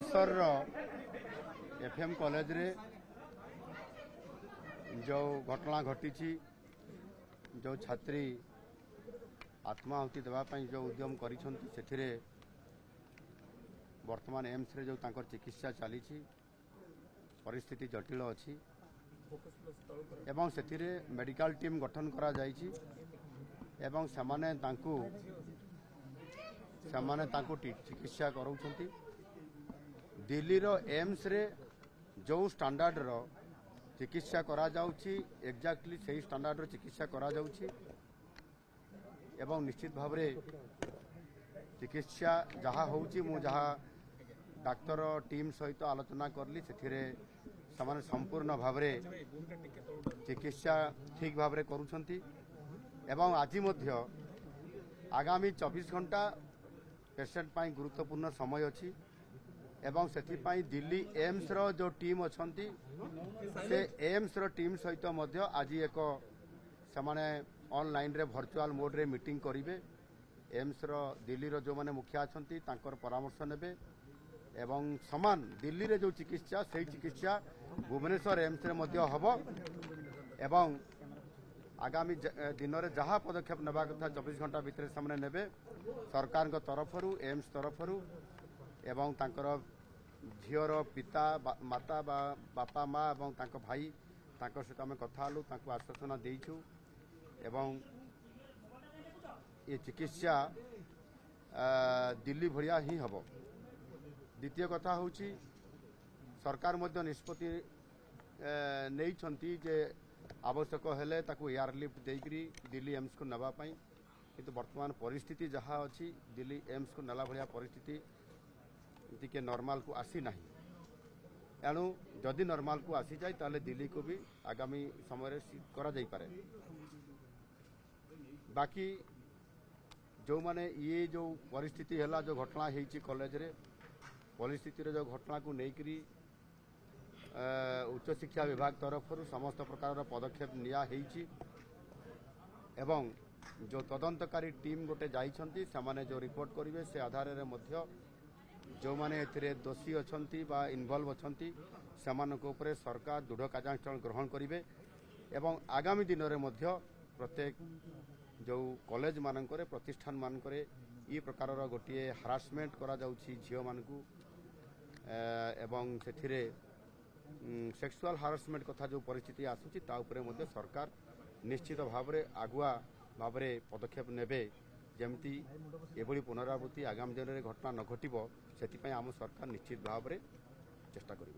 Bhubaneswar FM college रे जो घटना घटी जो छात्री आत्माहुति देवाई जो उद्यम करिसेथिरे वर्तमान एम्स रे जो तांकर चिकित्सा चली परिस्थिति जटिल अच्छी एवं सेथिरे मेडिकल टीम गठन करा जायछि एवं समाने तांको चिकित्सा कराउछंती। दिल्ली रो एम्स रे जो स्टैंडर्ड रो चिकित्सा करा जाउछि एक्जाक्टली सही स्टैंडर्ड रो चिकित्सा करा जाउछि एवं निश्चित भाव रे चिकित्सा जहाँ होउछि मु जहाँ डाक्तर टीम सहित आलोचना करली सेथिरे समान संपूर्ण भाव रे चिकित्सा ठीक भाव रे करूछंती एवं आज मध्य आगामी 24 घंटा पेशेंट पाई गुरुत्वपूर्ण समय अछि एवं सेथिपाई दिल्ली एम्स रो जो टीम अछंती से एम्स रो टीम सहित मध्य आज एक समाने ऑनलाइन रे वर्चुअल मोड रे मीटिंग करिवे। एम्स रो दिल्ली रो जो माने मुखिया अछंती तांकर परामर्श नेबे एवं समान दिल्ली रे जो चिकित्सा सही चिकित्सा भुवनेश्वर एम्स रे मध्य हबो एवं आगामी दिन में जहाँ पदक्षेप नेबा कथा 24 घंटा भितर सामने नेबे सरकार तरफरु एम्स तरफरु एवं तांकर झीर पिता माता बापा माँ एवं तांको भाई तांको सहित आम कथा हलु तांको आश्वासन देइछु एवं ये चिकित्सा दिल्ली भरिया ही हबो। द्वितीय कथा होची सरकार मध्य निष्पत्ति नहीं जे आवश्यक हेले ताकू एयरलिफ्ट देकरी दिल्ली एम्स को नवा पाई किंतु वर्तमान परिस्थिति जहाँ अच्छी दिल्ली एम्स को नला भलिया परिस्थिति टिके नॉर्मल को आसी नहीं एणु जदि नॉर्मल को आसी जाए ताले दिल्ली को भी आगामी समय करा जाई पारे। बाकी जो माने ये जो परिस्थिति है जो घटना होती कॉलेज रे परिस्थिति जो घटना को लेकर उच्च शिक्षा विभाग तरफ समस्त प्रकार पदक्षेप निया हेइछि एवं जो तदंतकारी टीम गोटे जाइछंती समाने जो रिपोर्ट करिवे से आधार रे मध्य जो माने एथिरे दोषी अछंती बा इन्वॉल्व अछंती समान को ऊपर सरकार दृढ़ कार्यानुष्ठान ग्रहण करिवे एवं आगामी दिन रे मध्य प्रत्येक जो कॉलेज मानकरे प्रतिष्ठान मानकरे ई प्रकार गोटे हारासमेंट करा जाउछि झियो मानकू एवं सेथिरे सेक्सुअल हारासमेंट कथा जो परिस्थिति आसुची ता उपरे मध्य सरकार निश्चित भाव रे आगुआ भाव रे पदक्षेप नेबे जेमती एभली पुनरावृत्ति आगामी दिन में घटना न घटिबो सेति पय आम सरकार निश्चित भाव रे चेष्टा करिवे।